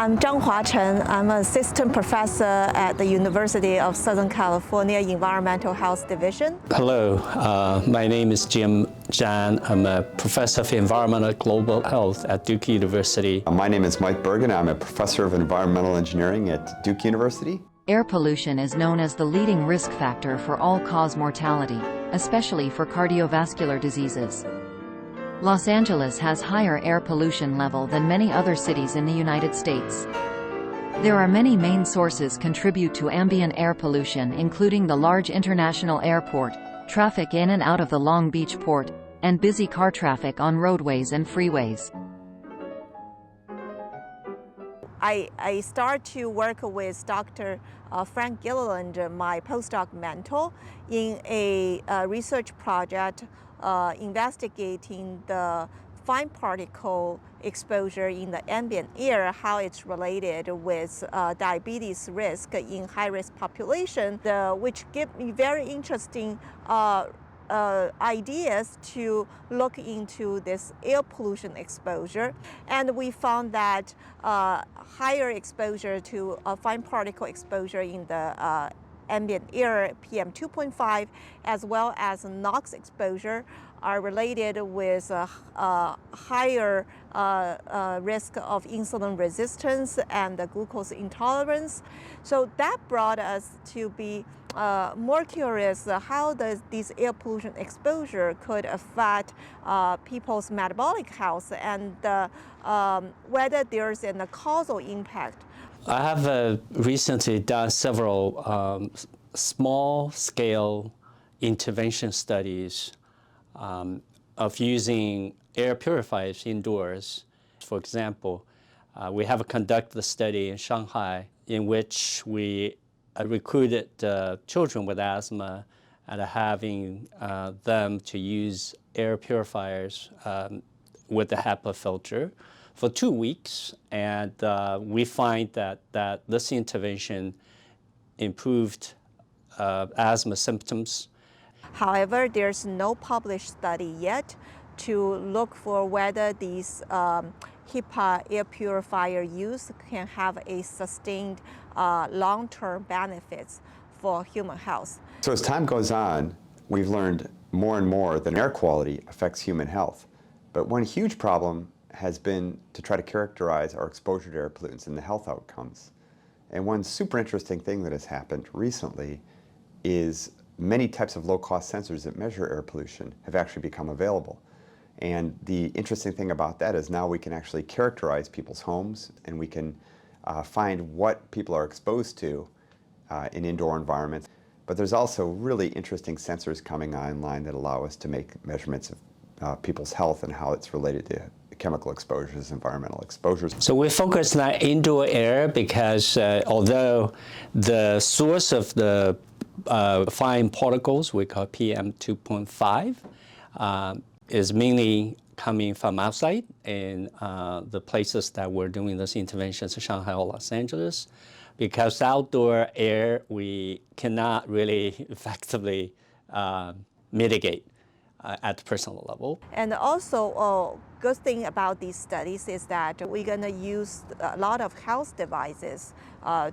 I'm Zhang Huachen. I'm an assistant professor at the University of Southern California Environmental Health Division. Hello, my name is Jim Zhan. I'm a professor of environmental global health at Duke University. My name is Mike Bergen. I'm a professor of environmental engineering at Duke University. Air pollution is known as the leading risk factor for all-cause mortality, especially for cardiovascular diseases. Los Angeles has higher air pollution level than many other cities in the United States. There are many main sources contribute to ambient air pollution, including the large international airport, traffic in and out of the Long Beach port, and busy car traffic on roadways and freeways. I start to work with Dr. Frank Gilliland, my postdoc mentor, in a research project investigating the fine particle exposure in the ambient air, how it's related with diabetes risk in high-risk population, which give me very interesting ideas to look into this air pollution exposure. And we found that higher exposure to fine particle exposure in the ambient air, PM 2.5, as well as NOx exposure, are related with higher risk of insulin resistance and glucose intolerance. So that brought us to be more curious how this air pollution exposure could affect people's metabolic health and whether there's a causal impact. I have recently done several small-scale intervention studies of using air purifiers indoors. For example, we have conducted a study in Shanghai in which we recruited children with asthma and having them to use air purifiers with the HEPA filter for 2 weeks, and we find that this intervention improved asthma symptoms. However, there's no published study yet to look for whether these HEPA air purifier use can have a sustained long-term benefits for human health. So as time goes on, we've learned more and more that air quality affects human health. But one huge problem has been to try to characterize our exposure to air pollutants and the health outcomes. And one super interesting thing that has happened recently is many types of low-cost sensors that measure air pollution have actually become available. And the interesting thing about that is now we can actually characterize people's homes, and we can find what people are exposed to in indoor environments. But there's also really interesting sensors coming online that allow us to make measurements of people's health and how it's related to chemical exposures, environmental exposures. So we focus on indoor air because although the source of the fine particles, we call PM 2.5, is mainly coming from outside in the places that we're doing this interventions in Shanghai or Los Angeles. Because outdoor air, we cannot really effectively mitigate at the personal level. And also, good thing about these studies is that we're going to use a lot of health devices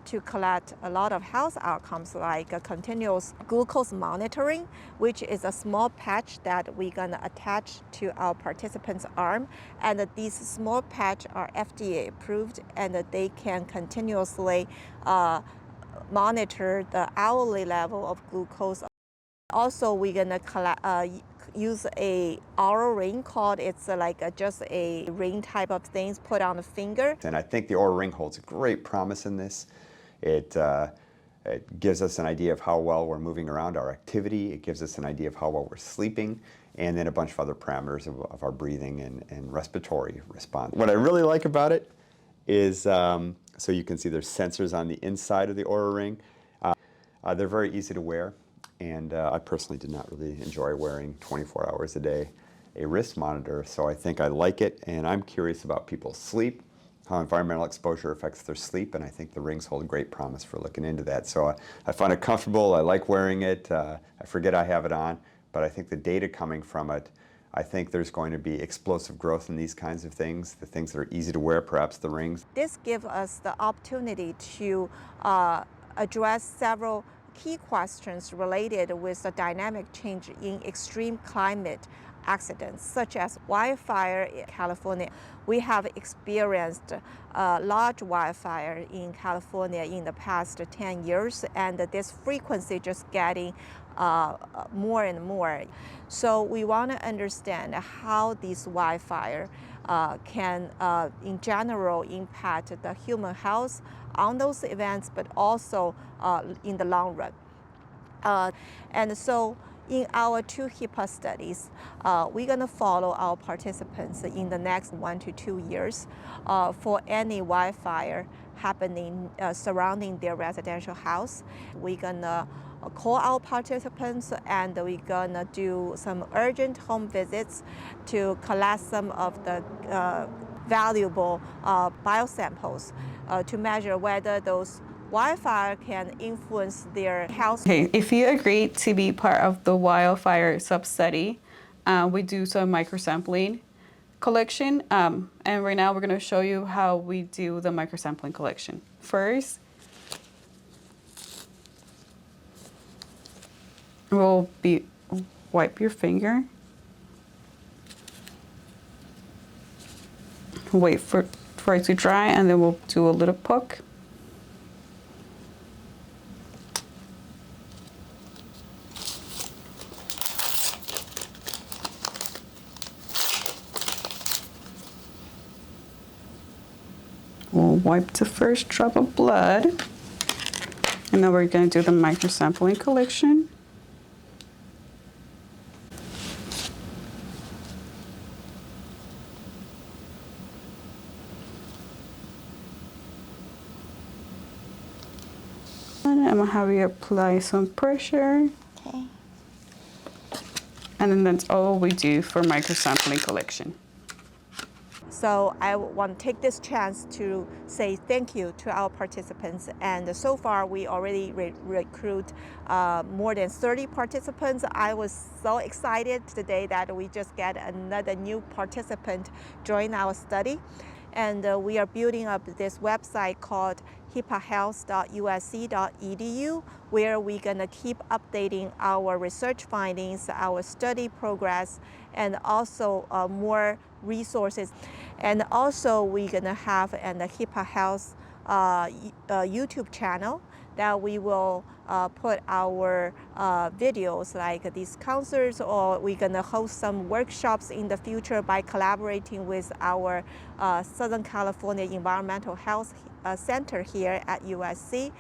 to collect a lot of health outcomes, like continuous glucose monitoring, which is a small patch that we're going to attach to our participants' arm. And these small patch are FDA approved, and they can continuously monitor the hourly level of glucose. Also, we're going to use a Oura ring called, it's just a ring type of things put on the finger. And I think the Oura ring holds great promise in this. It gives us an idea of how well we're moving around, our activity. It gives us an idea of how well we're sleeping, and then a bunch of other parameters of our breathing and respiratory response. What I really like about it is, so you can see there's sensors on the inside of the Oura ring. They're very easy to wear. And I personally did not really enjoy wearing 24 hours a day a wrist monitor, so I think I like it, and I'm curious about people's sleep, how environmental exposure affects their sleep, and I think the rings hold great promise for looking into that. So I find it comfortable, I like wearing it, I forget I have it on, but I think the data coming from it I think there's going to be explosive growth in these kinds of things, the things that are easy to wear, perhaps the rings. This gives us the opportunity to address several key questions related with the dynamic change in extreme climate accidents, such as wildfire in California. We have experienced large wildfire in California in the past 10 years, and this frequency just getting more and more. So we want to understand how these wildfire can, in general, impact the human health on those events, but also in the long run. And so in our 2 HEPA studies, we're going to follow our participants in the next 1 to 2 years for any wildfire happening surrounding their residential house. We're going to call our participants, and we're going to do some urgent home visits to collect some of the valuable biosamples to measure whether those wildfire can influence their health. Okay, if you agree to be part of the wildfire sub-study, we do some microsampling collection, and right now we're going to show you how we do the microsampling collection. First, we'll wipe your finger, wait for it to dry, and then we'll do a little poke. We'll wipe the first drop of blood, and now we're going to do the microsampling collection. And I'm going to have you apply some pressure. Okay. And then that's all we do for microsampling collection. So I want to take this chance to say thank you to our participants. And so far, we already recruit more than 30 participants. I was so excited today that we just get another new participant join our study. And we are building up this website called hepahealth.usc.edu, where we're going to keep updating our research findings, our study progress, and also more resources. And also we're going to have an HEPA Health YouTube channel that we will put our videos like these concerts, or we're going to host some workshops in the future by collaborating with our Southern California Environmental Health Center here at USC.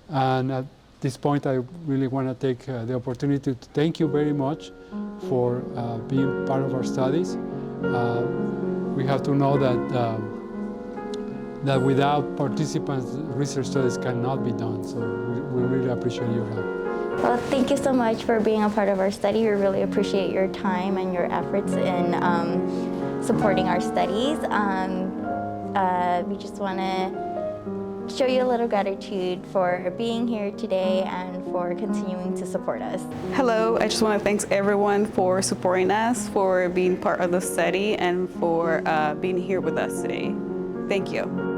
And at this point, I really want to take the opportunity to thank you very much for being part of our studies. We have to know that without participants, research studies cannot be done. So we really appreciate your help. Well, thank you so much for being a part of our study. We really appreciate your time and your efforts in supporting our studies. We just want to show you a little gratitude for being here today and for continuing to support us. Hello, I just want to thank everyone for supporting us, for being part of the study, and for being here with us today. Thank you.